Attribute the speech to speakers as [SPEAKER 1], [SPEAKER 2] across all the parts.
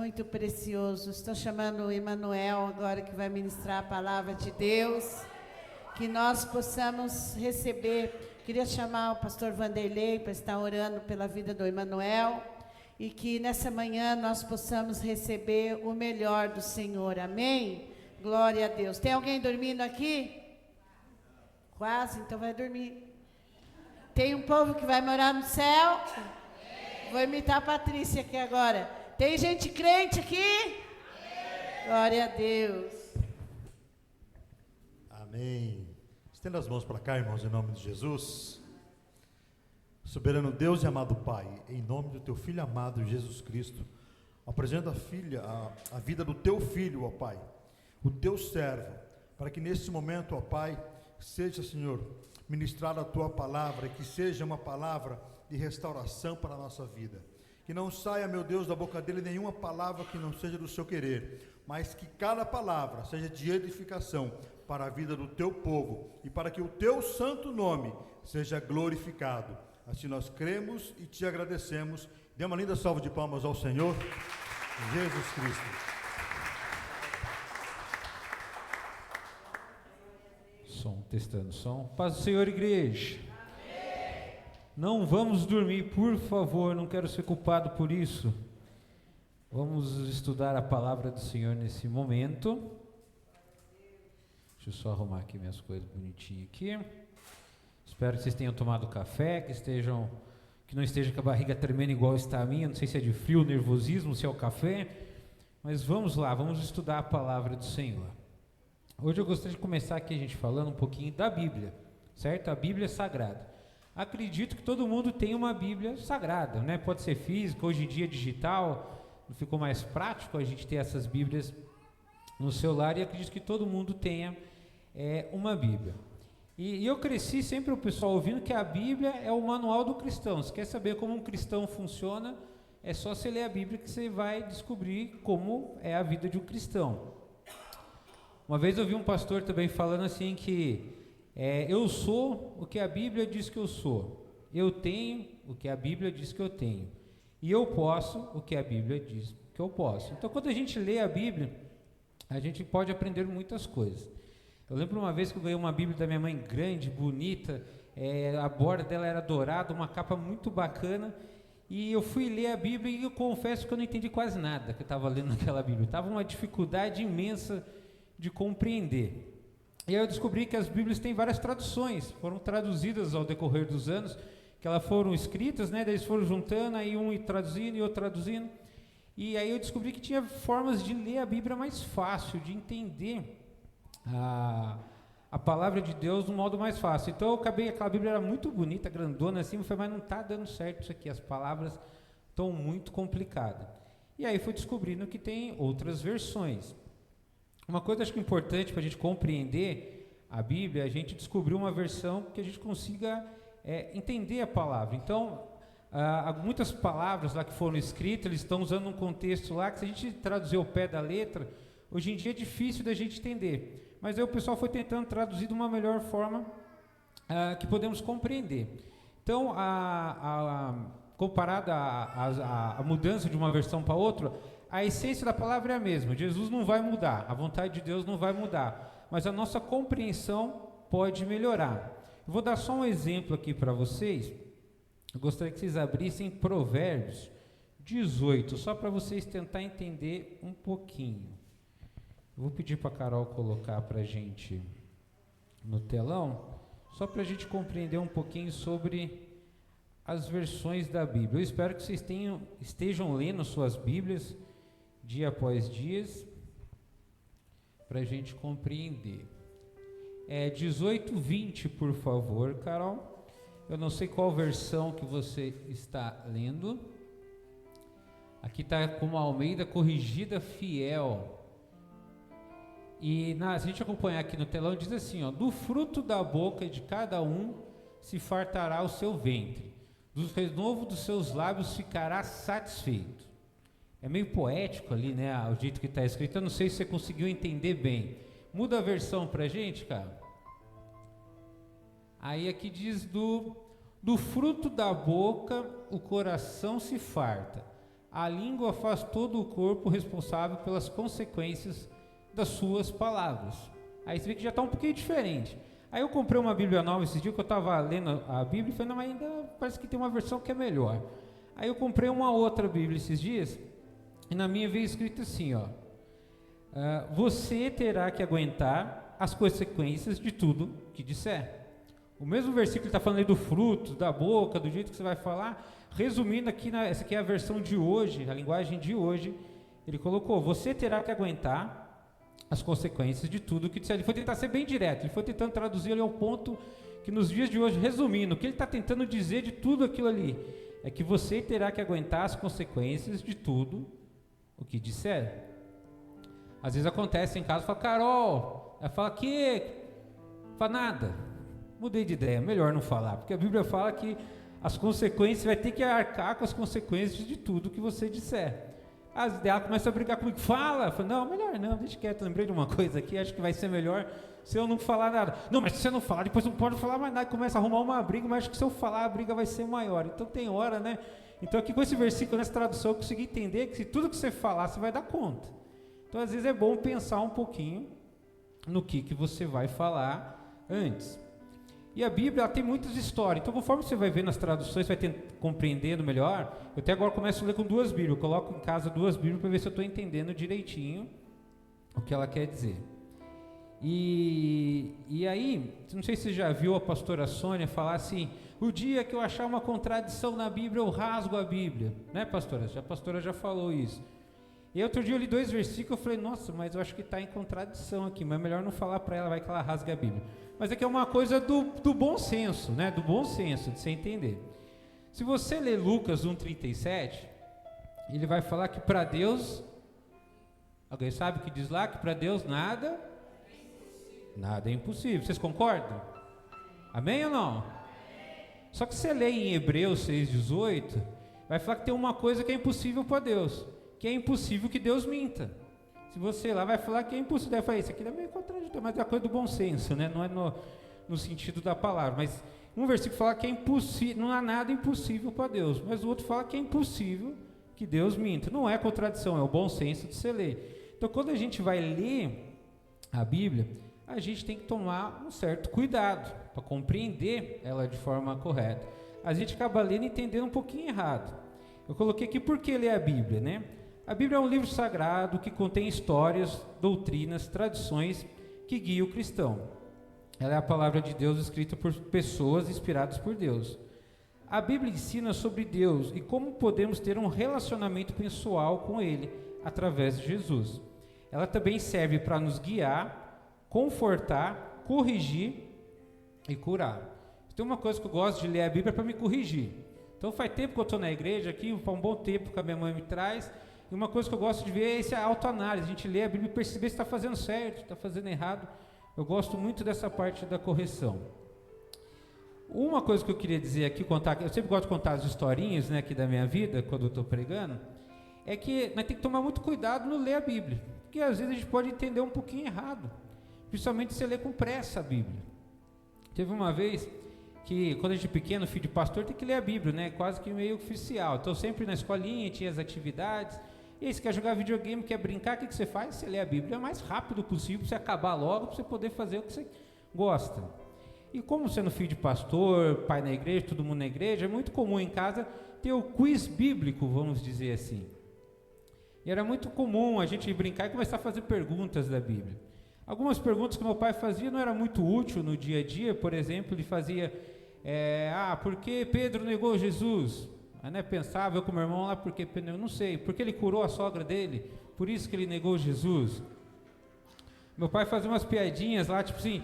[SPEAKER 1] muito precioso. Estou chamando o Emanuel agora, que vai ministrar a palavra de Deus. Que nós possamos receber. Queria chamar o pastor Vanderlei para estar orando pela vida do Emanuel. E que nessa manhã nós possamos receber o melhor do Senhor. Amém? Glória a Deus. Tem alguém dormindo aqui? Quase, então vai dormir. Tem um povo que vai morar no céu? Vou imitar a Patrícia aqui agora. Tem gente crente aqui? Glória a Deus.
[SPEAKER 2] Amém. Estenda as mãos para cá, irmãos, em nome de Jesus. Soberano Deus e amado Pai, em nome do teu Filho amado Jesus Cristo, apresento a vida do teu Filho, ó Pai, o teu servo, para que nesse momento, ó Pai, seja, Senhor, ministrada a tua palavra, e que seja uma palavra de restauração para a nossa vida. Que não saia, meu Deus, da boca dele nenhuma palavra que não seja do seu querer, mas que cada palavra seja de edificação para a vida do teu povo e para que o teu santo nome seja glorificado. Assim nós cremos e te agradecemos. Dê uma linda salva de palmas ao Senhor Jesus Cristo.
[SPEAKER 3] Som, testando som. Paz do Senhor, igreja. Amém. Não vamos dormir, por favor, não quero ser culpado por isso. Vamos estudar a palavra do Senhor nesse momento. Deixa eu só arrumar aqui minhas coisas bonitinhas aqui. Espero que vocês tenham tomado café, que não esteja com a barriga tremendo igual está a minha. Não sei se é de frio, nervosismo, se é o café. Mas vamos lá, vamos estudar a palavra do Senhor. Hoje eu gostaria de começar aqui a gente falando um pouquinho da Bíblia, certo? A Bíblia é sagrada. Acredito que todo mundo tem uma Bíblia sagrada, né? Pode ser física, hoje em dia digital, não ficou mais prático a gente ter essas Bíblias no celular, e acredito que todo mundo tenha uma Bíblia. E eu cresci sempre o pessoal ouvindo que a Bíblia é o manual do cristão. Se quer saber como um cristão funciona, é só você ler a Bíblia que você vai descobrir como é a vida de um cristão. Uma vez eu vi um pastor também falando assim que eu sou o que a Bíblia diz que eu sou, eu tenho o que a Bíblia diz que eu tenho, e eu posso o que a Bíblia diz que eu posso. Então, quando a gente lê a Bíblia, a gente pode aprender muitas coisas. Eu lembro uma vez que eu ganhei uma Bíblia da minha mãe grande, bonita, a borda dela era dourada, uma capa muito bacana, e eu fui ler a Bíblia e eu confesso que eu não entendi quase nada que eu estava lendo naquela Bíblia. Estava uma dificuldade imensa de compreender. E aí eu descobri que as Bíblias têm várias traduções, foram traduzidas ao decorrer dos anos, que elas foram escritas, né, daí eles foram juntando, aí um traduzindo e outro traduzindo, e aí eu descobri que tinha formas de ler a Bíblia mais fácil, de entender a palavra de Deus de um modo mais fácil. Então aquela Bíblia era muito bonita, grandona assim, eu falei, mas não está dando certo isso aqui, as palavras estão muito complicadas. E aí fui descobrindo que tem outras versões. Uma coisa acho que importante para a gente compreender a Bíblia, a gente descobriu uma versão que a gente consiga entender a palavra. Então, muitas palavras lá que foram escritas, eles estão usando um contexto lá que se a gente traduzir ao pé da letra, hoje em dia é difícil da gente entender. Mas aí o pessoal foi tentando traduzir de uma melhor forma que podemos compreender. Então, comparada a mudança de uma versão para outra, a essência da palavra é a mesma. Jesus não vai mudar, a vontade de Deus não vai mudar, mas a nossa compreensão pode melhorar. Eu vou dar só um exemplo aqui para vocês. Eu gostaria que vocês abrissem Provérbios 18, só para vocês tentar entender um pouquinho. Eu vou pedir para a Carol colocar para a gente no telão, só para a gente compreender um pouquinho sobre as versões da Bíblia. Eu espero que vocês estejam lendo suas Bíblias dia após dia, para a gente compreender. 18:20, por favor, Carol. Eu não sei qual versão que você está lendo. Aqui está como Almeida Corrigida Fiel. E se a gente acompanhar aqui no telão, diz assim, ó: do fruto da boca de cada um se fartará o seu ventre, do renovo dos seus lábios ficará satisfeito. É meio poético ali, né, o jeito que está escrito. Eu não sei se você conseguiu entender bem. Muda a versão para a gente, cara. Aí aqui diz do fruto da boca o coração se farta, a língua faz todo o corpo responsável pelas consequências das suas palavras. Aí você vê que já está um pouquinho diferente. Aí eu comprei uma Bíblia nova esses dias que eu estava lendo a Bíblia e falei, não, mas ainda parece que tem uma versão que é melhor. Aí eu comprei uma outra Bíblia esses dias e na minha veio escrito assim, ó, você terá que aguentar as consequências de tudo que disser. O mesmo versículo está falando aí do fruto, da boca, do jeito que você vai falar. Resumindo aqui, essa aqui é a versão de hoje, a linguagem de hoje. Ele colocou, você terá que aguentar as consequências de tudo que disser. Ele foi tentar ser bem direto, ele foi tentando traduzir ali ao ponto que nos dias de hoje, resumindo, o que ele está tentando dizer de tudo aquilo ali, é que você terá que aguentar as consequências de tudo o que disser. Às vezes acontece em casa, fala, Carol, ela fala que, fala nada, mudei de ideia, melhor não falar, porque a Bíblia fala que as consequências, vai ter que arcar com as consequências de tudo que você disser. Ela começa a brigar comigo, fala, fala, não, melhor não, deixa quieto, lembrei de uma coisa aqui, acho que vai ser melhor se eu não falar nada. Não, mas se você não falar, depois não pode falar mais nada, começa a arrumar uma briga, mas acho que se eu falar, a briga vai ser maior. Então tem hora, né? Então aqui com esse versículo, nessa tradução, eu consegui entender que se tudo que você falar, você vai dar conta. Então às vezes é bom pensar um pouquinho no que você vai falar antes. E a Bíblia ela tem muitas histórias, então conforme você vai ver nas traduções, você vai compreendendo melhor. Eu até agora começo a ler com duas Bíblias, eu coloco em casa duas Bíblias para ver se eu estou entendendo direitinho o que ela quer dizer. E aí, não sei se você já viu a pastora Sônia falar assim, o dia que eu achar uma contradição na Bíblia, eu rasgo a Bíblia, né, pastora? A pastora já falou isso. E outro dia eu li 2 versículos, eu falei, nossa, mas eu acho que está em contradição aqui, mas é melhor não falar para ela, vai que ela rasga a Bíblia. Mas é que é uma coisa do bom senso, né? Do bom senso, de você entender. Se você ler Lucas 1,37, ele vai falar que para Deus, alguém sabe o que diz lá? Que para Deus nada é impossível. Vocês concordam? Amém ou não? Só que você lê em Hebreus 6,18, vai falar que tem uma coisa que é impossível para Deus, que é impossível que Deus minta. Se você lá vai falar que é impossível, vai falar, isso aqui é meio contraditório, mas é a coisa do bom senso, né? Não é no sentido da palavra, mas um versículo fala que é impossível, não há nada impossível para Deus, mas o outro fala que é impossível que Deus minta. Não é contradição, é o bom senso de você ler. Então quando a gente vai ler a Bíblia, a gente tem que tomar um certo cuidado para compreender ela de forma correta. A gente acaba lendo e entendendo um pouquinho errado. Eu coloquei aqui por que ler a Bíblia, né? A Bíblia é um livro sagrado que contém histórias, doutrinas, tradições que guiam o cristão. Ela é a palavra de Deus escrita por pessoas inspiradas por Deus. A Bíblia ensina sobre Deus e como podemos ter um relacionamento pessoal com Ele através de Jesus. Ela também serve para nos guiar, confortar, corrigir e curar. Tem uma coisa que eu gosto de ler a Bíblia para me corrigir. Então faz tempo que eu estou na igreja aqui, faz um bom tempo que a minha mãe me traz. E uma coisa que eu gosto de ver é essa autoanálise, a gente lê a Bíblia e perceber se está fazendo certo, se está fazendo errado. Eu gosto muito dessa parte da correção. Uma coisa que eu queria dizer aqui, eu sempre gosto de contar as historinhas, né, aqui da minha vida, quando eu estou pregando, é que nós temos que tomar muito cuidado no ler a Bíblia, porque às vezes a gente pode entender um pouquinho errado, principalmente se você lê com pressa a Bíblia. Teve uma vez que, quando a gente é pequeno, filho de pastor, tem que ler a Bíblia, né, quase que meio oficial. Então sempre na escolinha tinha as atividades. E aí, você quer jogar videogame, quer brincar, o que você faz? Você lê a Bíblia o mais rápido possível, para você acabar logo, para você poder fazer o que você gosta. E como sendo filho de pastor, pai na igreja, todo mundo na igreja, é muito comum em casa ter o quiz bíblico, vamos dizer assim. E era muito comum a gente brincar e começar a fazer perguntas da Bíblia. Algumas perguntas que meu pai fazia não era muito útil no dia a dia. Por exemplo, ele fazia, por que Pedro negou Jesus? Aí, né, pensava eu com meu irmão lá, porque eu não sei, porque ele curou a sogra dele, por isso que ele negou Jesus. Meu pai fazia umas piadinhas lá, tipo assim,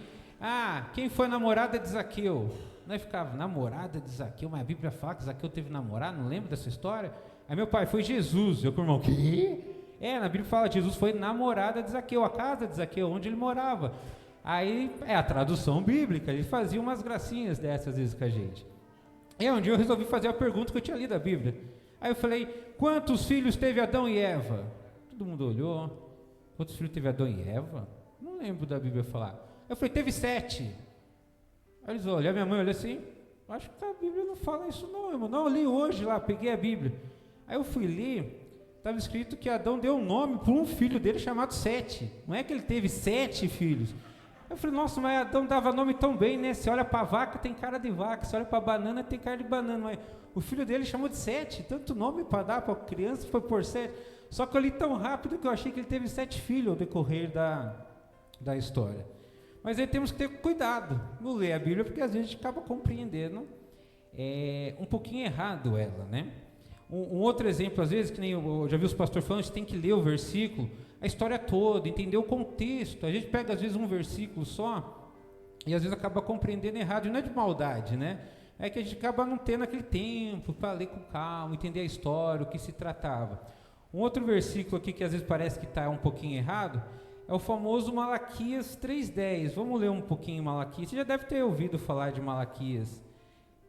[SPEAKER 3] quem foi a namorada de Zaqueu? Nós ficava, namorada de Zaqueu? Mas a Bíblia fala que Zaqueu teve namorada, não lembro dessa história? Aí meu pai, foi Jesus. Eu com o irmão, quê? Na Bíblia fala que Jesus foi namorada de Zaqueu, a casa de Zaqueu, onde ele morava. Aí, a tradução bíblica, ele fazia umas gracinhas dessas às vezes com a gente. E um dia eu resolvi fazer a pergunta que eu tinha lido a Bíblia. Aí eu falei, quantos filhos teve Adão e Eva? Todo mundo olhou, quantos filhos teve Adão e Eva? Não lembro da Bíblia falar. Eu falei, teve 7. Aí eles olharam, minha mãe olhou assim, acho que a Bíblia não fala isso não, irmão. Não, eu li hoje lá, peguei a Bíblia. Aí eu fui ler, estava escrito que Adão deu um nome para um filho dele chamado Sete. Não é que ele teve 7 filhos. Eu falei, nossa, mas Adão dava nome tão bem, né? Você olha para a vaca, tem cara de vaca. Você olha para a banana, tem cara de banana. Mas o filho dele chamou de 7. Tanto nome para dar para a criança, foi por 7. Só que eu li tão rápido que eu achei que ele teve 7 filhos ao decorrer da história. Mas aí temos que ter cuidado no ler a Bíblia, porque às vezes a gente acaba compreendendo um pouquinho errado ela, né? Um outro exemplo, às vezes, que nem eu já vi os pastores falando, a gente tem que ler o versículo, a história toda, entender o contexto. A gente pega, às vezes, um versículo só e, às vezes, acaba compreendendo errado. E não é de maldade, né? É que a gente acaba não tendo aquele tempo para ler com calma, entender a história, o que se tratava. Um outro versículo aqui que, às vezes, parece que está um pouquinho errado é o famoso Malaquias 3:10. Vamos ler um pouquinho Malaquias. Você já deve ter ouvido falar de Malaquias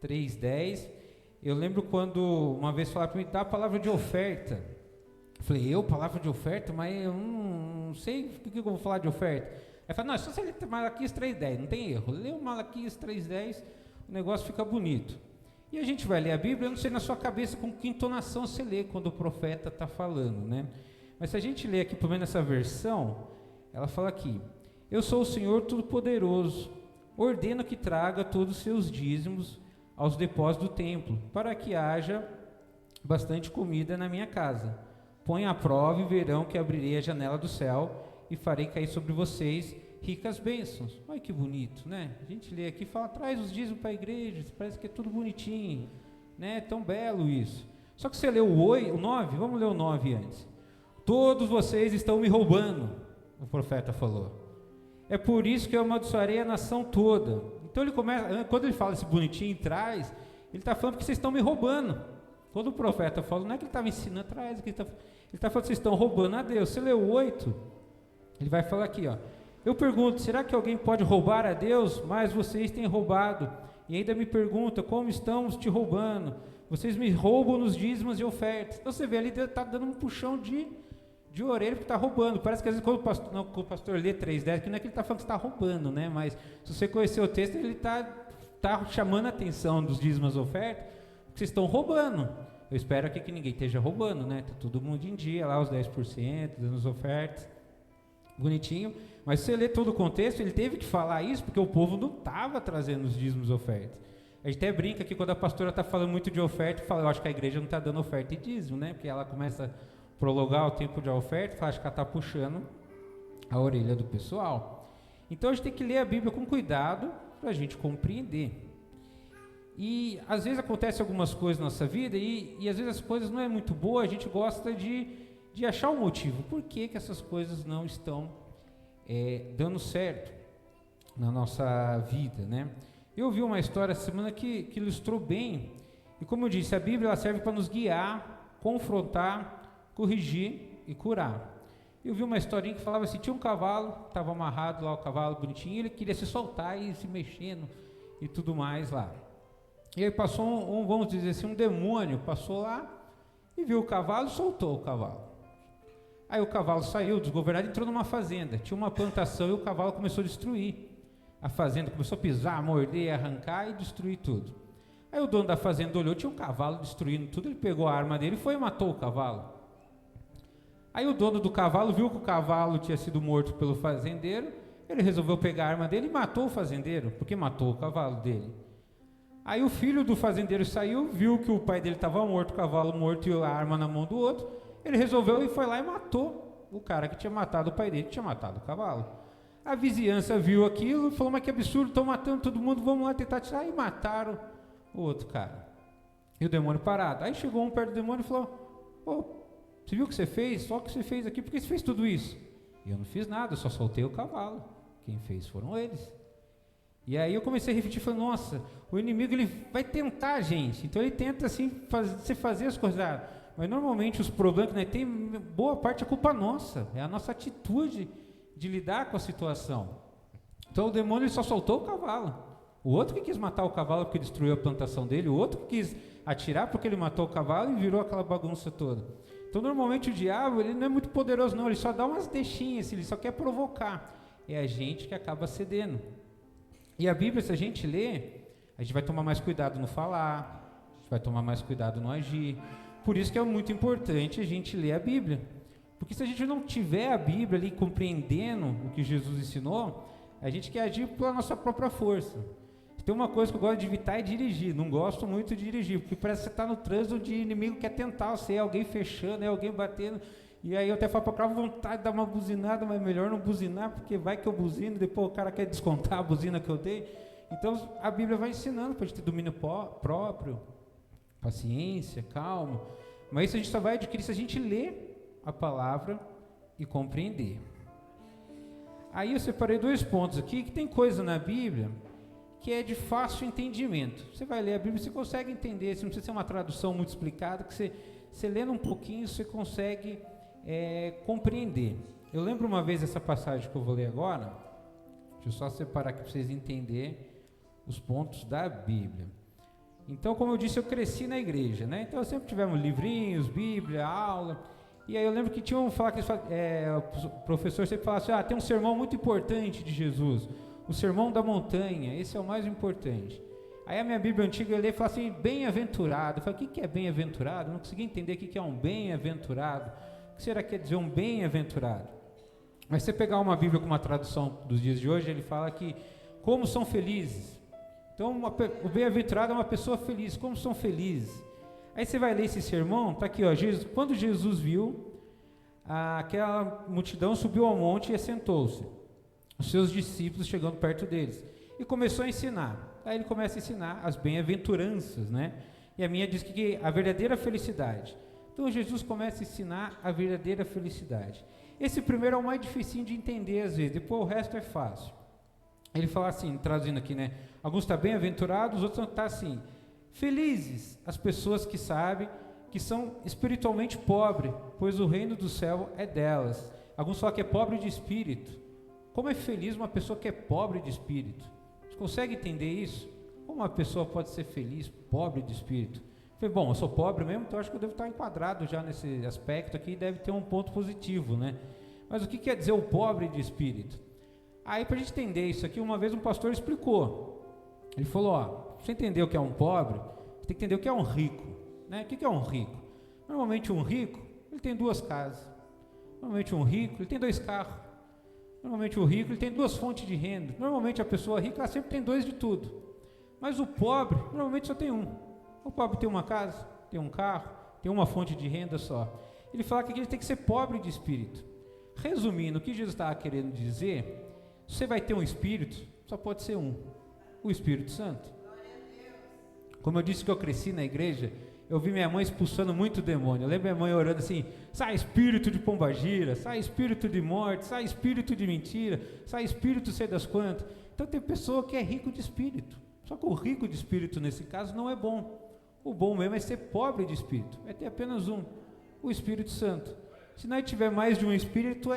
[SPEAKER 3] 3:10. Eu lembro quando uma vez falaram para mim, dá a palavra de oferta. Eu falei, palavra de oferta? Mas eu não sei o que eu vou falar de oferta. Aí falou, não, é só você ler Malaquias 3:10, não tem erro. Lê o Malaquias 3:10, o negócio fica bonito. E a gente vai ler a Bíblia, eu não sei na sua cabeça com que entonação você lê quando o profeta está falando, né? Mas se a gente ler aqui, pelo menos essa versão, ela fala aqui, eu sou o Senhor Todo-Poderoso, ordeno que traga todos os seus dízimos aos depósitos do templo, para que haja bastante comida na minha casa. Põe à prova e verão que abrirei a janela do céu e farei cair sobre vocês ricas bênçãos. Olha que bonito, né? A gente lê aqui e fala, traz os dízimos para a igreja, parece que é tudo bonitinho, né? Tão belo isso. Só que você leu o 9, vamos ler o 9 antes. Todos vocês estão me roubando, o profeta falou. É por isso que eu amaldiçoarei a nação toda. Então ele começa, quando ele fala esse bonitinho traz, ele está falando que vocês estão me roubando. Quando o profeta fala, não é que ele estava ensinando atrás, ele está falando que vocês estão roubando a Deus. Você leu o 8, ele vai falar aqui, ó. Eu pergunto, será que alguém pode roubar a Deus? Mas vocês têm roubado. E ainda me pergunta, como estamos te roubando? Vocês me roubam nos dízimos e ofertas. Então você vê ali, está dando um puxão de orelha porque está roubando. Parece que às vezes quando o pastor lê 3:10, que não é que ele está falando que está roubando, né? Mas se você conhecer o texto, ele está chamando a atenção dos dízimos e ofertas, porque vocês estão roubando. Eu espero aqui que ninguém esteja roubando, né? Está todo mundo em dia, lá os 10%, dando as ofertas, bonitinho. Mas se você lê todo o contexto, ele teve que falar isso, porque o povo não estava trazendo os dízimos e ofertas. A gente até brinca que quando a pastora está falando muito de oferta, fala, eu acho que a igreja não está dando oferta e dízimo, né? Porque ela começa a prolongar o tempo de oferta, acho que ela está puxando a orelha do pessoal. Então a gente tem que ler a Bíblia com cuidado para a gente compreender. E às vezes acontecem algumas coisas na nossa vida e às vezes as coisas não é muito boa, a gente gosta de achar o motivo. Por que essas coisas não estão dando certo na nossa vida, né? Eu ouvi uma história essa semana que ilustrou bem, e como eu disse, a Bíblia ela serve para nos guiar, confrontar, corrigir e curar. Eu vi uma historinha que falava assim, tinha um cavalo, estava amarrado lá o cavalo bonitinho, ele queria se soltar e ir se mexendo e tudo mais lá. E aí passou vamos dizer assim, um demônio passou lá e viu o cavalo e soltou o cavalo. Aí o cavalo saiu desgovernado e entrou numa fazenda, tinha uma plantação e o cavalo começou a destruir a fazenda, começou a pisar, morder, arrancar e destruir tudo. Aí o dono da fazenda olhou, tinha um cavalo destruindo tudo, ele pegou a arma dele e foi e matou o cavalo. Aí o dono do cavalo viu que o cavalo tinha sido morto pelo fazendeiro, ele resolveu pegar a arma dele e matou o fazendeiro, porque matou o cavalo dele. Aí o filho do fazendeiro saiu, viu que o pai dele estava morto, o cavalo morto e a arma na mão do outro, ele resolveu e foi lá e matou o cara que tinha matado o pai dele, que tinha matado o cavalo. A vizinhança viu aquilo e falou, mas que absurdo, estão matando todo mundo, vamos lá tentar tirar, e mataram o outro cara. E o demônio parado. Aí chegou um perto do demônio e falou, você viu o que você fez? Só o que você fez aqui, por que você fez tudo isso? E eu não fiz nada, eu só soltei o cavalo. Quem fez foram eles. E aí eu comecei a refletir, falei, nossa, o inimigo ele vai tentar a gente, então ele tenta assim fazer as coisas, mas normalmente os problemas que nós temos, boa parte é culpa nossa, é a nossa atitude de lidar com a situação. Então o demônio ele só soltou o cavalo, o outro que quis matar o cavalo porque destruiu a plantação dele, o outro que quis atirar porque ele matou o cavalo e virou aquela bagunça toda. Então normalmente o diabo ele não é muito poderoso não, ele só dá umas deixinhas, ele só quer provocar, é a gente que acaba cedendo. E a Bíblia, se a gente lê, a gente vai tomar mais cuidado no falar, a gente vai tomar mais cuidado no agir, Por isso que é muito importante a gente ler a Bíblia. Porque se a gente não tiver a Bíblia ali compreendendo o que Jesus ensinou, a gente quer agir pela nossa própria força. Tem uma coisa que eu gosto de evitar é dirigir. Não gosto muito de dirigir, porque parece que você está no trânsito de inimigo que quer tentar você, é alguém fechando, é alguém batendo. E aí eu até falo para o cara, vontade de dar uma buzinada, mas melhor não buzinar, porque vai que eu buzino, depois o cara quer descontar a buzina que eu dei. Então a Bíblia vai ensinando para a gente ter domínio próprio, paciência, calma. Mas isso a gente só vai adquirir se a gente ler a palavra e compreender. Aí eu separei 2 pontos aqui, que tem coisa na Bíblia que é de fácil entendimento. Você vai ler a Bíblia, você consegue entender, você não precisa ser uma tradução muito explicada, que você lendo um pouquinho, você consegue compreender. Eu lembro uma vez essa passagem que eu vou ler agora, deixa eu só separar aqui para vocês entenderem os pontos da Bíblia. Então, como eu disse, eu cresci na igreja, né? Então, sempre tivemos livrinhos, Bíblia, aula. E aí eu lembro que tinha o professor sempre falava assim, tem um sermão muito importante de Jesus, o sermão da montanha, esse é o mais importante. Aí a minha Bíblia antiga eu leio e fala assim, bem-aventurado. Eu falei, o que é bem-aventurado? Eu não consegui entender o que é um bem-aventurado. O que será que quer dizer um bem-aventurado? Mas se você pegar uma Bíblia com uma tradução dos dias de hoje, ele fala que como são felizes. Então o bem-aventurado é uma pessoa feliz, como são felizes. Aí você vai ler esse sermão, está aqui, quando Jesus viu aquela multidão, subiu ao monte e assentou-se, os seus discípulos chegando perto deles, e começou a ensinar. Aí ele começa a ensinar as bem-aventuranças, né? E a minha diz que a verdadeira felicidade. Então Jesus começa a ensinar a verdadeira felicidade. Esse primeiro é o mais difícil de entender às vezes, depois o resto é fácil. Ele fala assim, traduzindo aqui, né? Alguns estão bem-aventurados, os outros estão assim, felizes as pessoas que sabem que são espiritualmente pobres, pois o reino do céu é delas. Alguns falam que é pobre de espírito. Como é feliz uma pessoa que é pobre de espírito? Você consegue entender isso? Como uma pessoa pode ser feliz, pobre de espírito? Eu falei, bom, eu sou pobre mesmo, então acho que eu devo estar enquadrado já nesse aspecto aqui e deve ter um ponto positivo, né? Mas o que quer dizer o pobre de espírito? Aí, para a gente entender isso aqui, uma vez um pastor explicou. Ele falou, você entendeu o que é um pobre? Você tem que entender o que é um rico, né? O que é um rico? Normalmente um rico, ele tem 2 casas. Normalmente um rico, ele tem 2 carros. Normalmente o rico, ele tem 2 fontes de renda. Normalmente a pessoa rica, ela sempre tem 2 de tudo. Mas o pobre, normalmente só tem 1. O pobre tem uma casa, tem um carro, tem uma fonte de renda só. Ele fala que ele tem que ser pobre de espírito. Resumindo, o que Jesus estava querendo dizer, você vai ter um espírito, só pode ser um, o Espírito Santo. Como eu disse que eu cresci na igreja, eu vi minha mãe expulsando muito demônio. Eu lembro minha mãe orando assim, sai espírito de pombagira, sai espírito de morte, sai espírito de mentira, sai espírito sei das quantas. Então tem pessoa que é rico de espírito, só que o rico de espírito nesse caso não é bom. O bom mesmo é ser pobre de espírito, é ter apenas um, o Espírito Santo. Se nós tiver mais de um espírito,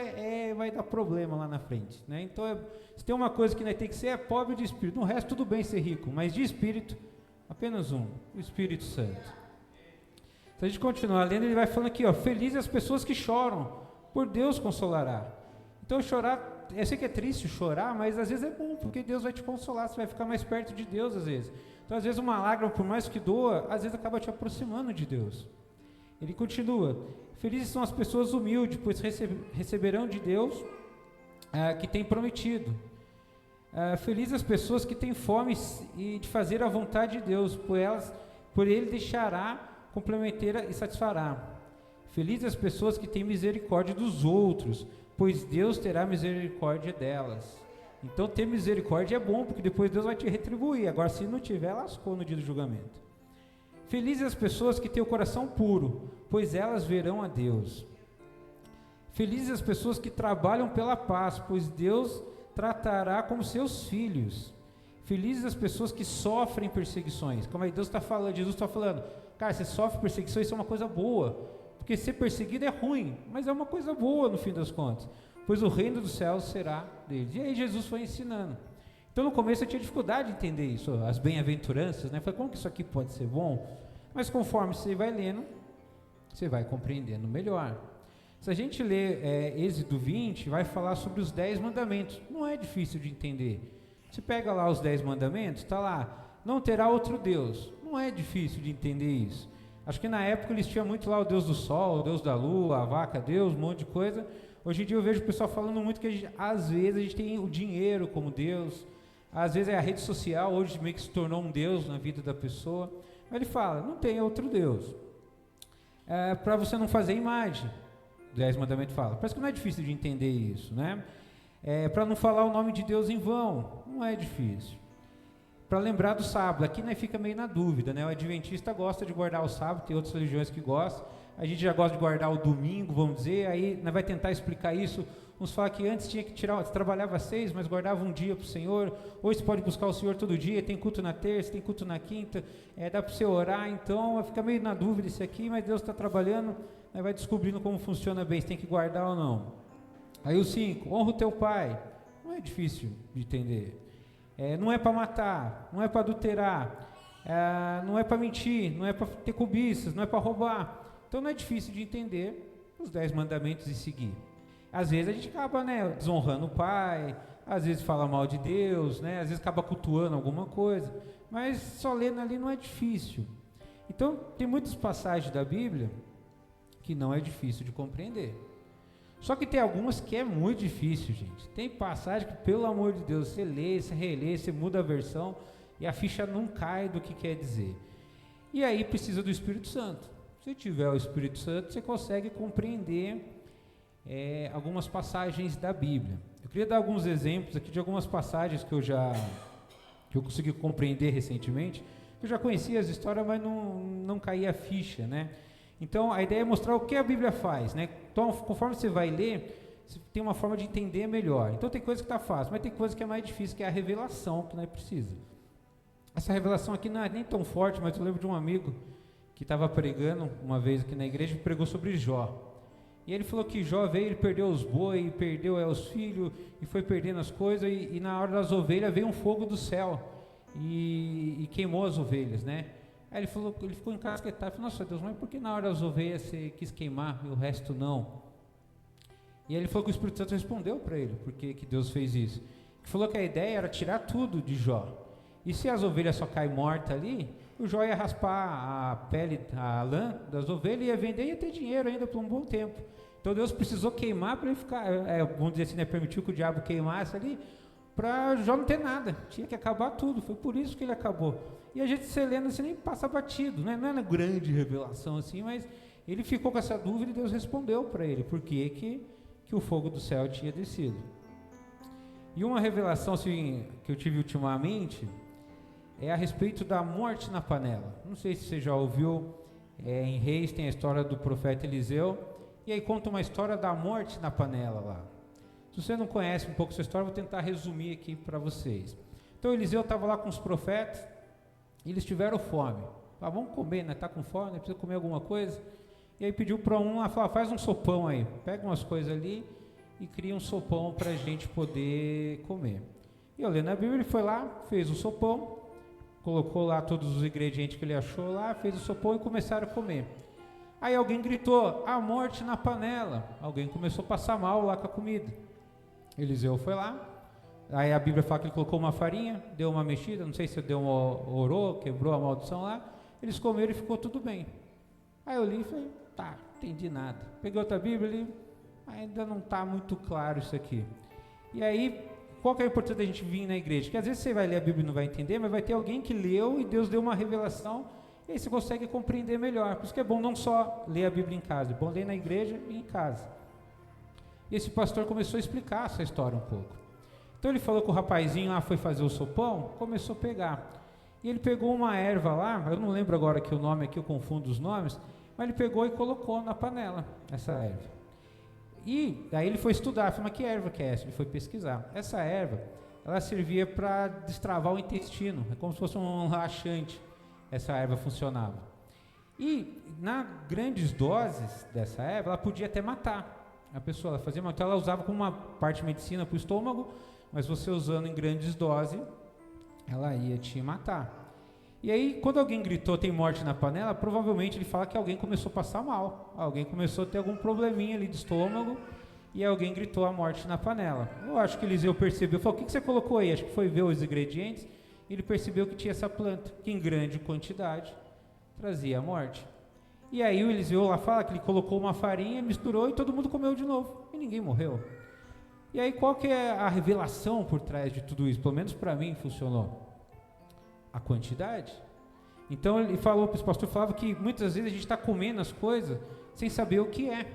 [SPEAKER 3] vai dar problema lá na frente, né? Então, se tem uma coisa que nós tem que ser, é pobre de espírito. No resto, tudo bem ser rico, mas de espírito, apenas um, o Espírito Santo. Se a gente continuar lendo, ele vai falando aqui, felizes as pessoas que choram, por Deus consolará. Então, chorar, eu sei que é triste chorar, mas às vezes é bom, porque Deus vai te consolar, você vai ficar mais perto de Deus às vezes. Então, às vezes, uma lágrima, por mais que doa, às vezes acaba te aproximando de Deus. Ele continua, felizes são as pessoas humildes, pois receberão de Deus que tem prometido. Felizes as pessoas que têm fome de fazer a vontade de Deus, por Ele deixará, complementará e satisfará. Felizes as pessoas que têm misericórdia dos outros, pois Deus terá misericórdia delas. Então ter misericórdia é bom, porque depois Deus vai te retribuir. Agora se não tiver, lascou no dia do julgamento. Felizes as pessoas que têm o coração puro, pois elas verão a Deus. Felizes as pessoas que trabalham pela paz, pois Deus tratará como seus filhos. Felizes as pessoas que sofrem perseguições. Como aí Deus está falando, Jesus está falando, cara, você sofre perseguição, isso é uma coisa boa, porque ser perseguido é ruim, mas é uma coisa boa no fim das contas, pois o reino dos céus será deles. E aí Jesus foi ensinando. Então no começo eu tinha dificuldade de entender isso, as bem-aventuranças, né? Falei, como que isso aqui pode ser bom? Mas conforme você vai lendo, você vai compreendendo melhor. Se a gente ler Êxodo 20, vai falar sobre os 10 mandamentos. Não é difícil de entender. Você pega lá os 10 mandamentos, está lá, não terá outro Deus. Não é difícil de entender isso. Acho que na época eles tinham muito lá o Deus do Sol, o Deus da Lua, a vaca, Deus, um monte de coisa. Hoje em dia eu vejo o pessoal falando muito que às vezes a gente tem o dinheiro como Deus, às vezes é a rede social, hoje meio que se tornou um Deus na vida da pessoa. Mas ele fala, não tem outro Deus. Para você não fazer imagem, o 10 mandamento fala. Parece que não é difícil de entender isso, né? Para não falar o nome de Deus em vão, não é difícil. Para lembrar do sábado, aqui nós fica meio na dúvida, né? O adventista gosta de guardar o sábado, tem outras religiões que gostam, a gente já gosta de guardar o domingo, vamos dizer, aí nós vai tentar explicar isso. Uns falam que antes tinha que tirar, você trabalhava 6, mas guardava um dia para o Senhor, hoje você pode buscar o Senhor todo dia, tem culto na terça, tem culto na quinta, dá para você orar, então fica meio na dúvida isso aqui, mas Deus está trabalhando, nós vai descobrindo como funciona bem, se tem que guardar ou não. Aí o 5, honra o teu pai, não é difícil de entender. Não é para matar, não é para adulterar, não é para mentir, não é para ter cobiças, não é para roubar. Então não é difícil de entender os 10 mandamentos e seguir. Às vezes a gente acaba, né, desonrando o pai, às vezes fala mal de Deus, né, às vezes acaba cultuando alguma coisa, mas só lendo ali não é difícil. Então tem muitas passagens da Bíblia que não é difícil de compreender. Só que tem algumas que é muito difícil, gente. Tem passagem que, pelo amor de Deus, você lê, você relê, você muda a versão e a ficha não cai do que quer dizer. E aí precisa do Espírito Santo. Se tiver o Espírito Santo, você consegue compreender algumas passagens da Bíblia. Eu queria dar alguns exemplos aqui de algumas passagens que eu consegui compreender recentemente. Eu já conhecia as histórias, mas não caía a ficha, né? Então, a ideia é mostrar o que a Bíblia faz, né? Então, conforme você vai ler, você tem uma forma de entender melhor. Então, tem coisa que está fácil, mas tem coisa que é mais difícil, que é a revelação, que nós precisamos. Essa revelação aqui não é nem tão forte, mas eu lembro de um amigo que estava pregando uma vez aqui na igreja, e pregou sobre Jó. E ele falou que Jó veio, ele perdeu os bois, perdeu os filhos, e foi perdendo as coisas, e na hora das ovelhas veio um fogo do céu, e queimou as ovelhas, né? Aí ele ficou encasquetado, falou, nossa Deus, mas por que na hora das ovelhas você quis queimar e o resto não? E aí ele falou que o Espírito Santo respondeu para ele, porque que Deus fez isso. Ele falou que a ideia era tirar tudo de Jó. E se as ovelhas só caem mortas ali, o Jó ia raspar a pele, a lã das ovelhas, ia vender e ia ter dinheiro ainda por um bom tempo. Então Deus precisou queimar para ele ficar, vamos dizer assim, né, permitiu que o diabo queimasse ali, para Jó não ter nada, tinha que acabar tudo, foi por isso que ele acabou. E a gente se lendo assim nem passa batido, né? Não é uma grande revelação assim, mas ele ficou com essa dúvida e Deus respondeu para ele, por que o fogo do céu tinha descido. E uma revelação assim, que eu tive ultimamente é a respeito da morte na panela. Não sei se você já ouviu, em Reis tem a história do profeta Eliseu, e aí conta uma história da morte na panela lá. Se você não conhece um pouco essa história, eu vou tentar resumir aqui para vocês. Então Eliseu estava lá com os profetas, e eles tiveram fome. Falaram, vamos comer, né? Está com fome, né? Precisa comer alguma coisa. E aí pediu para um, falou, faz um sopão aí, pega umas coisas ali e cria um sopão para a gente poder comer. E eu lendo a Bíblia, ele foi lá, fez o sopão, colocou lá todos os ingredientes que ele achou lá, fez o sopão e começaram a comer. Aí alguém gritou, a morte na panela. Alguém começou a passar mal lá com a comida. Eliseu foi lá, aí a Bíblia fala que ele colocou uma farinha, deu uma mexida, não sei se deu orou, quebrou a maldição lá, eles comeram e ficou tudo bem. Aí eu li e falei, tá, entendi nada. Peguei outra Bíblia ali, ainda não está muito claro isso aqui. E aí, qual que é a importância da gente vir na igreja? Porque às vezes você vai ler a Bíblia e não vai entender, mas vai ter alguém que leu e Deus deu uma revelação, e aí você consegue compreender melhor. Por isso que é bom não só ler a Bíblia em casa, é bom ler na igreja e em casa. E esse pastor começou a explicar essa história um pouco. Então ele falou que o rapazinho lá foi fazer o sopão, começou a pegar. E ele pegou uma erva lá, eu não lembro agora que o nome aqui, eu confundo os nomes, mas ele pegou e colocou na panela essa erva. E aí ele foi estudar, falou, mas que erva que é essa? Ele foi pesquisar. Essa erva, ela servia para destravar o intestino, é como se fosse um laxante, essa erva funcionava. E nas grandes doses dessa erva, ela podia até matar a pessoa, ela fazia mal. Então ela usava como uma parte de medicina para o estômago, mas você usando em grandes doses, ela ia te matar. E aí, quando alguém gritou, tem morte na panela, provavelmente ele fala que alguém começou a passar mal, alguém começou a ter algum probleminha ali de estômago, e alguém gritou a morte na panela. Eu acho que Eliseu percebeu, falou, o que você colocou aí? Acho que foi ver os ingredientes, e ele percebeu que tinha essa planta, que em grande quantidade trazia a morte. E aí o Eliseu lá fala que ele colocou uma farinha, misturou e todo mundo comeu de novo. E ninguém morreu. E aí qual que é a revelação por trás de tudo isso? Pelo menos para mim funcionou. A quantidade. Então ele falou, o pastor falava que muitas vezes a gente está comendo as coisas sem saber o que é.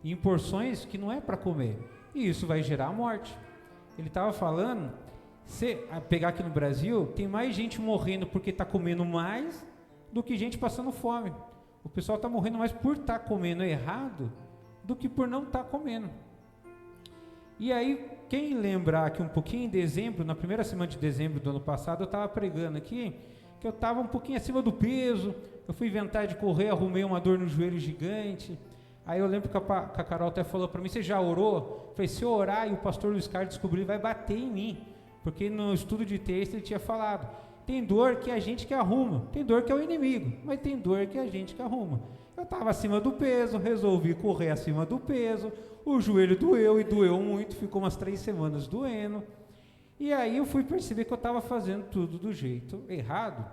[SPEAKER 3] E em porções que não é para comer. E isso vai gerar a morte. Ele estava falando, pegar aqui no Brasil, tem mais gente morrendo porque está comendo mais do que gente passando fome. O pessoal está morrendo mais por estar comendo errado do que por não estar comendo. E aí, quem lembrar que um pouquinho em dezembro, na primeira semana de dezembro do ano passado, eu estava pregando aqui, que eu estava um pouquinho acima do peso, eu fui inventar de correr, arrumei uma dor no joelho gigante. Aí eu lembro que a Carol até falou para mim, você já orou? Eu falei, se eu orar e o pastor Luiz Carlos descobrir, ele vai bater em mim. Porque no estudo de texto ele tinha falado, tem dor que é a gente que arruma, tem dor que é o inimigo, mas tem dor que é a gente que arruma. Eu estava acima do peso, resolvi correr acima do peso, o joelho doeu e doeu muito, ficou umas 3 semanas doendo. E aí eu fui perceber que eu estava fazendo tudo do jeito errado.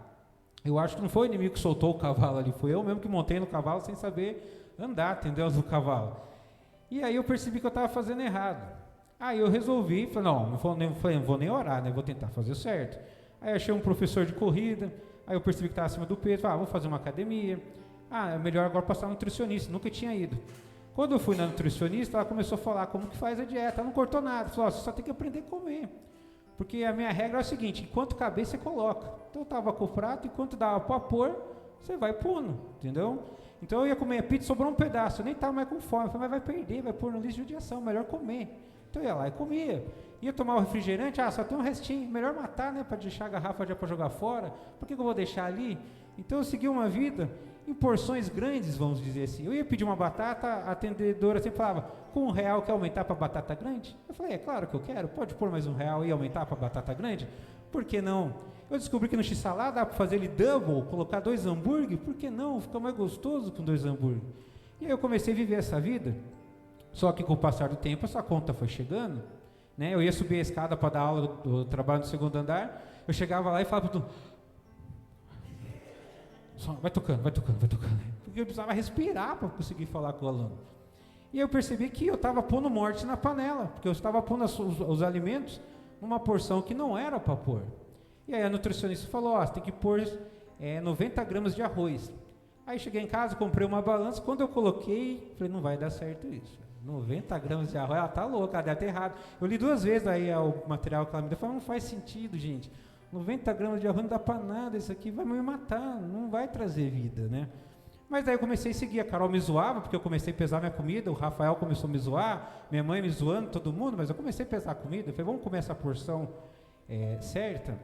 [SPEAKER 3] Eu acho que não foi o inimigo que soltou o cavalo ali, foi eu mesmo que montei no cavalo sem saber andar, entendeu, no cavalo. E aí eu percebi que eu estava fazendo errado. Aí eu resolvi, falei, não vou nem orar, né? Vou tentar fazer certo. Aí achei um professor de corrida, aí eu percebi que estava acima do peso, vou fazer uma academia. É melhor agora passar um nutricionista, nunca tinha ido. Quando eu fui na nutricionista, ela começou a falar como que faz a dieta, ela não cortou nada, falou, você só tem que aprender a comer. Porque a minha regra é o seguinte, enquanto caber, você coloca. Então eu estava com o prato, enquanto dava para pôr, você vai pondo, entendeu? Então eu ia comer a pizza, sobrou um pedaço, eu nem estava mais com fome, eu falei, mas vai perder, vai pôr no lixo de judiação, melhor comer. Então eu ia lá e comia. Ia tomar o refrigerante, só tem um restinho, melhor matar, né, para deixar a garrafa já para jogar fora, por que eu vou deixar ali? Então eu segui uma vida em porções grandes, vamos dizer assim. Eu ia pedir uma batata, a atendedora sempre falava, com R$1 quer aumentar para batata grande? Eu falei, é claro que eu quero, pode pôr mais R$1 e aumentar para batata grande? Por que não? Eu descobri que no X-salada dá para fazer ele double, colocar 2 hambúrguer, por que não? Fica mais gostoso com 2 hambúrguer. E aí eu comecei a viver essa vida, só que com o passar do tempo essa conta foi chegando, né? Eu ia subir a escada para dar aula do trabalho no 2º andar, eu chegava lá e falava para vai tocando, porque eu precisava respirar para conseguir falar com o aluno. E eu percebi que eu estava pondo morte na panela, porque eu estava pondo os alimentos numa porção que não era para pôr. E aí a nutricionista falou, você tem que pôr 90 gramas de arroz. Aí cheguei em casa, comprei uma balança, quando eu coloquei, falei, não vai dar certo isso. 90 gramas de arroz, ela tá louca, ela deve ter errado. Eu li 2 vezes aí o material que ela me deu, falei, não faz sentido, gente. 90 gramas de arroz não dá para nada, isso aqui vai me matar, não vai trazer vida, né? Mas daí eu comecei a seguir, a Carol me zoava, porque eu comecei a pesar minha comida, o Rafael começou a me zoar, minha mãe me zoando, todo mundo, mas eu comecei a pesar a comida, eu falei, vamos comer essa porção certa,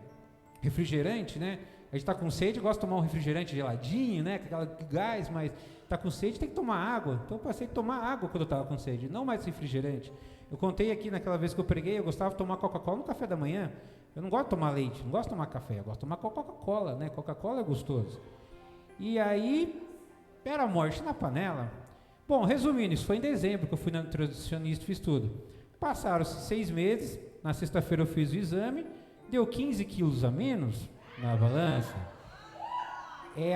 [SPEAKER 3] refrigerante, né? A gente está com sede, gosta de tomar um refrigerante geladinho, né? Com aquela gás, mas está com sede, tem que tomar água. Então eu passei a tomar água quando eu estava com sede, não mais refrigerante. Eu contei aqui naquela vez que eu preguei, eu gostava de tomar Coca-Cola no café da manhã. Eu não gosto de tomar leite, não gosto de tomar café, eu gosto de tomar Coca-Cola, né? Coca-Cola é gostoso. E aí, era a morte na panela. Bom, resumindo, isso foi em dezembro que eu fui na nutricionista e fiz tudo. Passaram-se 6 meses, na sexta-feira eu fiz o exame, deu 15 quilos a menos na balança.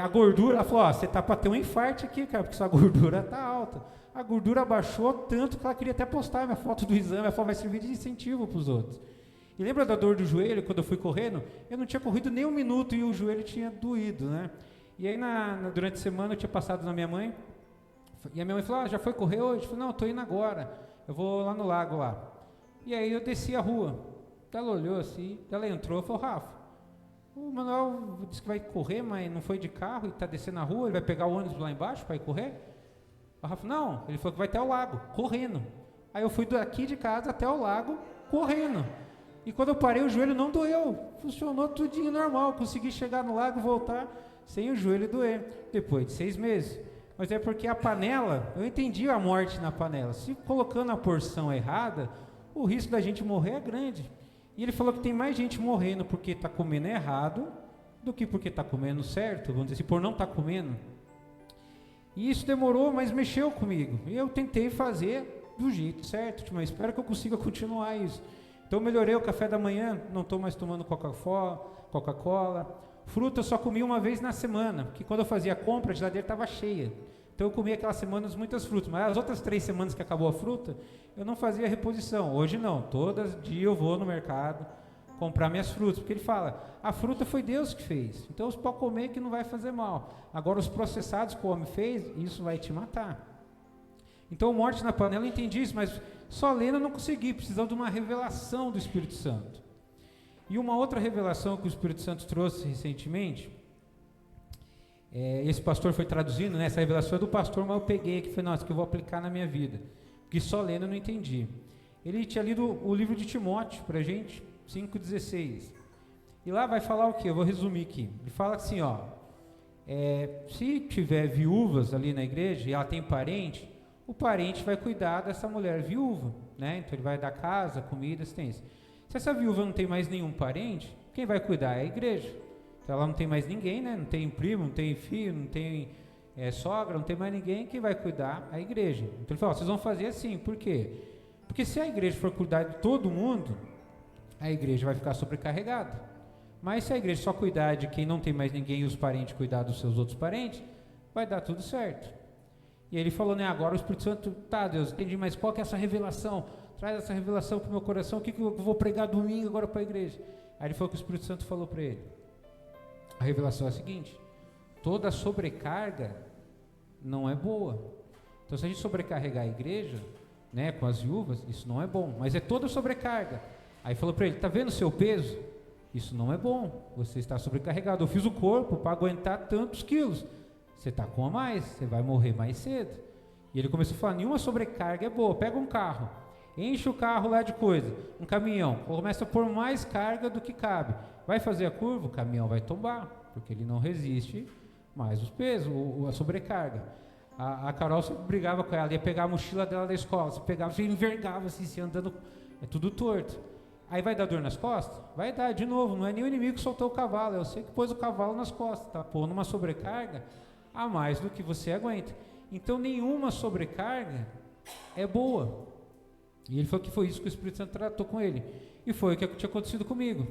[SPEAKER 3] A gordura, ela falou, você tá para ter um infarto aqui, cara, porque sua gordura tá alta. A gordura baixou tanto que ela queria até postar minha foto do exame, ela falou, vai servir de incentivo para os outros. E lembra da dor do joelho, quando eu fui correndo? Eu não tinha corrido nem 1 minuto e o joelho tinha doído, né? E aí, durante a semana, eu tinha passado na minha mãe, e a minha mãe falou, já foi correr hoje? Eu falei, não, estou indo agora, eu vou lá no lago lá. E aí eu desci a rua, ela olhou assim, ela entrou e falou, Rafa, o Manuel disse que vai correr, mas não foi de carro e está descendo a rua, ele vai pegar o ônibus lá embaixo para ir correr? O Rafa, não, ele falou que vai até o lago, correndo. Aí eu fui daqui de casa até o lago, correndo. E quando eu parei, o joelho não doeu, funcionou tudinho normal, consegui chegar no lago e voltar sem o joelho doer, depois de 6 meses. Mas é porque a panela, eu entendi a morte na panela, se colocando a porção errada, o risco da gente morrer é grande. E ele falou que tem mais gente morrendo porque está comendo errado, do que porque está comendo certo, vamos dizer assim, por não estar comendo. E isso demorou, mas mexeu comigo, e eu tentei fazer do jeito certo, mas espero que eu consiga continuar isso. Então eu melhorei o café da manhã, não estou mais tomando Coca-Cola. Fruta eu só comi uma vez na semana, porque quando eu fazia a compra, a geladeira estava cheia. Então eu comia aquelas semanas muitas frutas, mas as outras 3 semanas que acabou a fruta, eu não fazia reposição. Hoje não, todos dias eu vou no mercado comprar minhas frutas, porque ele fala, a fruta foi Deus que fez, então você pode comer que não vai fazer mal. Agora os processados que o homem fez, isso vai te matar. Então morte na panela, eu entendi isso, mas só lendo eu não consegui, precisava de uma revelação do Espírito Santo. E uma outra revelação que o Espírito Santo trouxe recentemente, esse pastor foi traduzindo, né, essa revelação é do pastor, mas eu peguei aqui e falei, nossa, que eu vou aplicar na minha vida, porque só lendo eu não entendi. Ele tinha lido o livro de Timóteo para a gente, 5,16. E lá vai falar o quê? Eu vou resumir aqui. Ele fala assim, ó, se tiver viúvas ali na igreja e ela tem parente, o parente vai cuidar dessa mulher viúva, né? Então ele vai dar casa, comida, assistência. Se essa viúva não tem mais nenhum parente, quem vai cuidar é a igreja. Então ela não tem mais ninguém, né? Não tem primo, não tem filho, não tem sogra, não tem mais ninguém, quem vai cuidar é a igreja. Então ele fala, vocês vão fazer assim, por quê? Porque se a igreja for cuidar de todo mundo, a igreja vai ficar sobrecarregada. Mas se a igreja só cuidar de quem não tem mais ninguém e os parentes cuidar dos seus outros parentes, vai dar tudo certo. E ele falou, né, agora o Espírito Santo, tá, Deus, entendi, mas qual que é essa revelação? Traz essa revelação para o meu coração, o que eu vou pregar domingo agora para a igreja? Aí ele falou que o Espírito Santo falou para ele. A revelação é a seguinte, toda sobrecarga não é boa. Então se a gente sobrecarregar a igreja, né, com as viúvas, isso não é bom, mas é toda sobrecarga. Aí falou para ele, tá vendo o seu peso? Isso não é bom, você está sobrecarregado. Eu fiz o corpo para aguentar tantos quilos, você está com a mais, você vai morrer mais cedo. E ele começou a falar, nenhuma sobrecarga é boa. Pega um carro, enche o carro lá de coisa, um caminhão, começa a pôr mais carga do que cabe. Vai fazer a curva, o caminhão vai tombar, porque ele não resiste mais os pesos, a sobrecarga. A Carol sempre brigava com ela, ia pegar a mochila dela da escola, você pegava, você envergava assim, se andando, é tudo torto. Aí vai dar dor nas costas? Vai dar, de novo, não é nem o inimigo que soltou o cavalo, eu sei que pôs o cavalo nas costas, tá pondo uma sobrecarga a mais do que você aguenta. Então nenhuma sobrecarga é boa. E ele falou que foi isso que o Espírito Santo tratou com ele. E foi o que tinha acontecido comigo.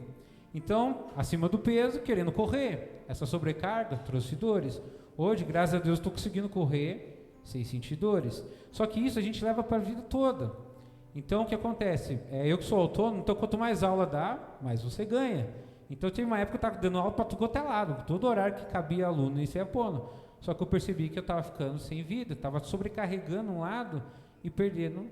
[SPEAKER 3] Então, acima do peso, querendo correr, essa sobrecarga trouxe dores. Hoje, graças a Deus, estou conseguindo correr sem sentir dores. Só que isso a gente leva para a vida toda. Então o que acontece? Eu que sou autônomo, então quanto mais aula dá, mais você ganha. Então eu tive uma época que eu estava dando aula para tudo quanto é lado, todo horário que cabia aluno, isso é pono. Só que eu percebi que eu estava ficando sem vida, estava sobrecarregando um lado e perdendo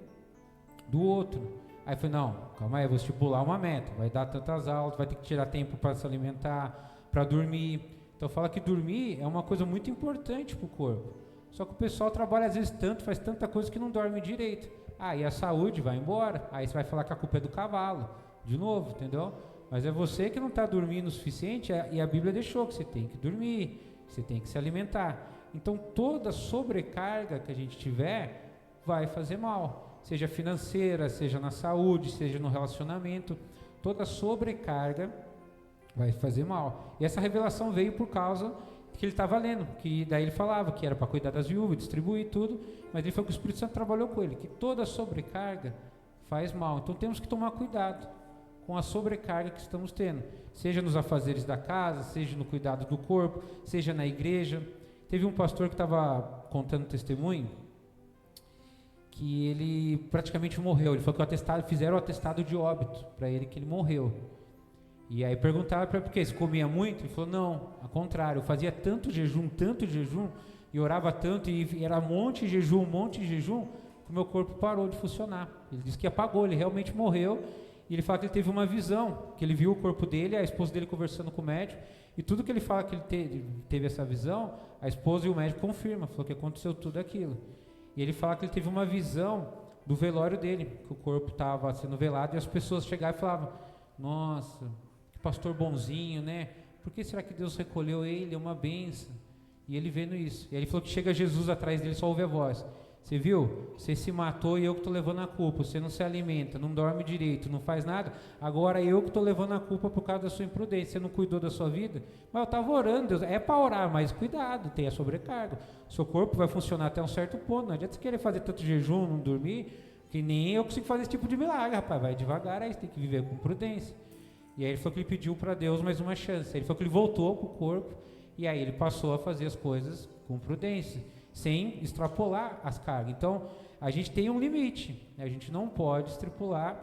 [SPEAKER 3] do outro. Aí eu falei, não, calma aí, eu vou estipular uma meta, vai dar tantas aulas, vai ter que tirar tempo para se alimentar, para dormir. Então fala que dormir é uma coisa muito importante para o corpo. Só que o pessoal trabalha às vezes tanto, faz tanta coisa que não dorme direito. Aí a saúde vai embora, aí você vai falar que a culpa é do cavalo, de novo, entendeu? Mas é você que não está dormindo o suficiente, e a Bíblia deixou que você tem que dormir, você tem que se alimentar. Então toda sobrecarga que a gente tiver vai fazer mal, seja financeira, seja na saúde, seja no relacionamento, toda sobrecarga vai fazer mal. E essa revelação veio por causa que ele estava lendo, que daí ele falava que era para cuidar das viúvas, distribuir tudo, mas ele falou que o Espírito Santo trabalhou com ele, que toda sobrecarga faz mal. Então temos que tomar cuidado com a sobrecarga que estamos tendo, seja nos afazeres da casa, seja no cuidado do corpo, seja na igreja. Teve um pastor que estava contando testemunho, que ele praticamente morreu. Ele falou que fizeram o atestado de óbito para ele, que ele morreu. E aí perguntaram para ele por quê? Se comia muito? Ele falou, não, ao contrário, eu fazia tanto jejum, e orava tanto, e era um monte de jejum, que o meu corpo parou de funcionar. Ele disse que apagou, ele realmente morreu, e ele fala que ele teve uma visão, que ele viu o corpo dele, a esposa dele conversando com o médico, e tudo que ele fala que ele teve essa visão, a esposa e o médico confirmam, falou que aconteceu tudo aquilo. E ele fala que ele teve uma visão do velório dele, que o corpo estava sendo velado, e as pessoas chegavam e falavam, nossa, que pastor bonzinho, né? Por que será que Deus recolheu ele? É uma bênção. E ele vendo isso. E ele falou que chega Jesus atrás dele, só ouve a voz. Você viu? Você se matou e eu que estou levando a culpa. Você não se alimenta, não dorme direito, não faz nada. Agora eu que estou levando a culpa por causa da sua imprudência. Você não cuidou da sua vida? Mas eu estava orando, Deus. É para orar, mas cuidado, tem a sobrecarga. Seu corpo vai funcionar até um certo ponto. Não adianta você querer fazer tanto jejum, não dormir, que nem eu consigo fazer esse tipo de milagre, rapaz. Vai devagar aí, você tem que viver com prudência. E aí ele falou que ele pediu para Deus mais uma chance. Ele falou que ele voltou para o corpo, e aí ele passou a fazer as coisas com prudência. sem extrapolar as cargas. Então, a gente tem um limite, né? A gente não pode extrapolar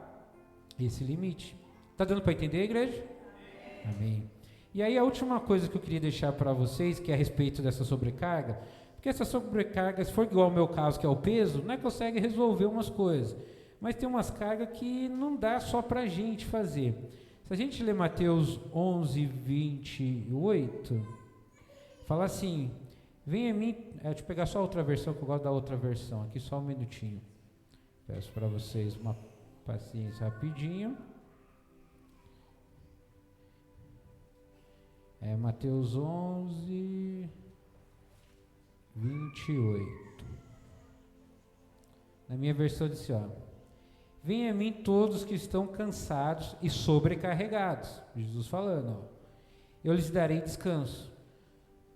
[SPEAKER 3] esse limite. Está dando para entender, igreja? Amém. E aí a última coisa que eu queria deixar para vocês, que é a respeito dessa sobrecarga, porque essa sobrecarga, se for igual ao meu caso, que é o peso, não é que consegue resolver umas coisas, mas tem umas cargas que não dá só para a gente fazer. Se a gente ler Mateus 11, 28, fala assim, venha a mim, deixa eu pegar só a outra versão, que eu gosto da outra versão, aqui só um minutinho. Peço para vocês uma paciência rapidinho. Mateus 11, 28. Na minha versão diz assim, venha a mim todos que estão cansados e sobrecarregados. Jesus falando, eu lhes darei descanso.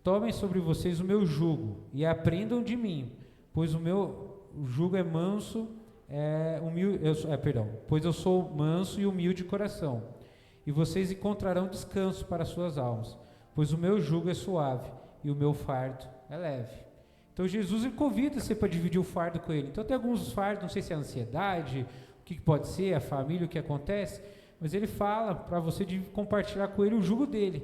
[SPEAKER 3] Tomem sobre vocês o meu jugo e aprendam de mim, pois o meu jugo é manso, pois eu sou manso e humilde de coração. E vocês encontrarão descanso para suas almas, pois o meu jugo é suave e o meu fardo é leve. Então Jesus ele convida você para dividir o fardo com ele. Então tem alguns fardos, não sei se é a ansiedade, o que pode ser, a família, o que acontece, mas ele fala para você de compartilhar com ele o jugo dele,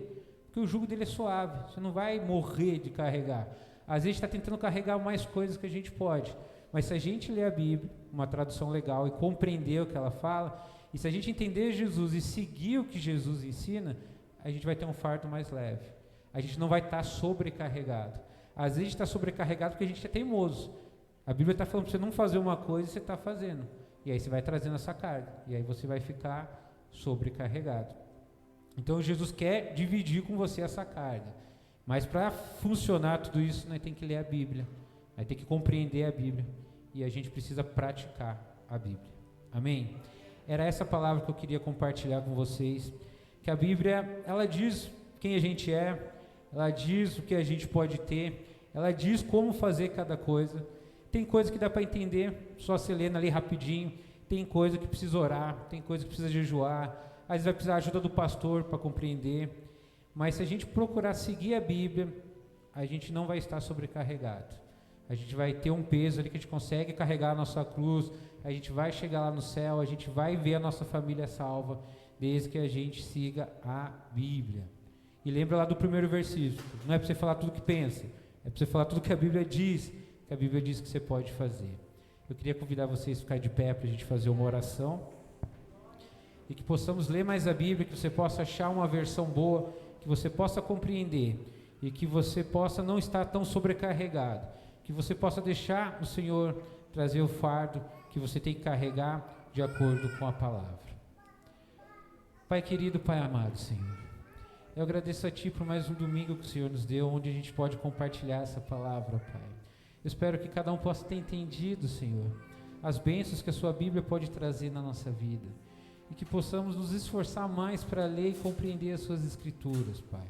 [SPEAKER 3] porque o jugo dele é suave, você não vai morrer de carregar. Às vezes está tentando carregar mais coisas que a gente pode, mas se a gente ler a Bíblia, uma tradução legal, e compreender o que ela fala, e se a gente entender Jesus e seguir o que Jesus ensina, a gente vai ter um fardo mais leve. A gente não vai estar sobrecarregado. Às vezes a gente está sobrecarregado porque a gente é teimoso. A Bíblia está falando para você não fazer uma coisa e você está fazendo. E aí você vai trazendo essa carga. E aí você vai ficar sobrecarregado. Então Jesus quer dividir com você essa carga. Mas para funcionar tudo isso, nós temos que ler a Bíblia. Nós temos que compreender a Bíblia. E a gente precisa praticar a Bíblia. Amém? Era essa palavra que eu queria compartilhar com vocês, que a Bíblia, ela diz quem a gente é, ela diz o que a gente pode ter, ela diz como fazer cada coisa. Tem coisa que dá para entender, só se lendo ali rapidinho, tem coisa que precisa orar, tem coisa que precisa jejuar, às vezes vai precisar da ajuda do pastor para compreender, mas se a gente procurar seguir a Bíblia, a gente não vai estar sobrecarregado. A gente vai ter um peso ali que a gente consegue carregar a nossa cruz, a gente vai chegar lá no céu, a gente vai ver a nossa família salva, desde que a gente siga a Bíblia. E lembra lá do primeiro versículo, não é para você falar tudo que pensa, é para você falar tudo que a Bíblia diz que você pode fazer. Eu queria convidar vocês a ficar de pé para a gente fazer uma oração, e que possamos ler mais a Bíblia, que você possa achar uma versão boa, que você possa compreender, e que você possa não estar tão sobrecarregado, que você possa deixar o Senhor trazer o fardo que você tem que carregar de acordo com a palavra. Pai querido, Pai amado, Senhor, eu agradeço a Ti por mais um domingo que o Senhor nos deu, onde a gente pode compartilhar essa palavra, Pai. Eu espero que cada um possa ter entendido, Senhor, as bênçãos que a Sua Bíblia pode trazer na nossa vida, e que possamos nos esforçar mais para ler e compreender as Suas Escrituras, Pai.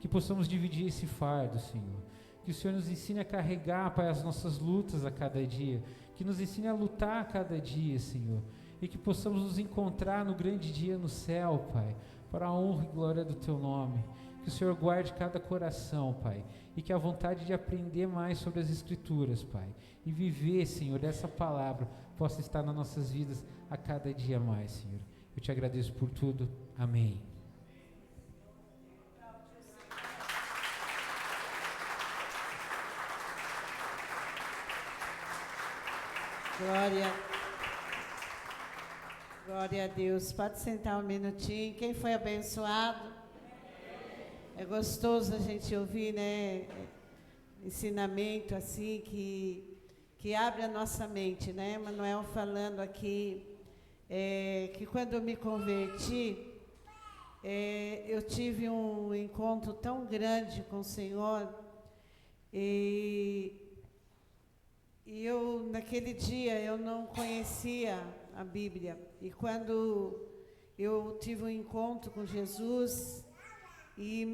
[SPEAKER 3] Que possamos dividir esse fardo, Senhor. Que o Senhor nos ensine a carregar, Pai, as nossas lutas a cada dia. Que nos ensine a lutar a cada dia, Senhor. E que possamos nos encontrar no grande dia no céu, Pai, para a honra e glória do Teu nome. Que o Senhor guarde cada coração, Pai. E que a vontade de aprender mais sobre as Escrituras, Pai, e viver, Senhor, dessa palavra, possa estar nas nossas vidas a cada dia mais, Senhor. Eu Te agradeço por tudo. Amém.
[SPEAKER 1] Glória a Deus. Pode sentar um minutinho. Quem foi abençoado? É gostoso a gente ouvir, né? Ensinamento assim que abre a nossa mente, né? Manuel falando aqui que quando eu me converti, eu tive um encontro tão grande com o Senhor e eu, naquele dia, eu não conhecia a Bíblia. E quando eu tive um encontro com Jesus, e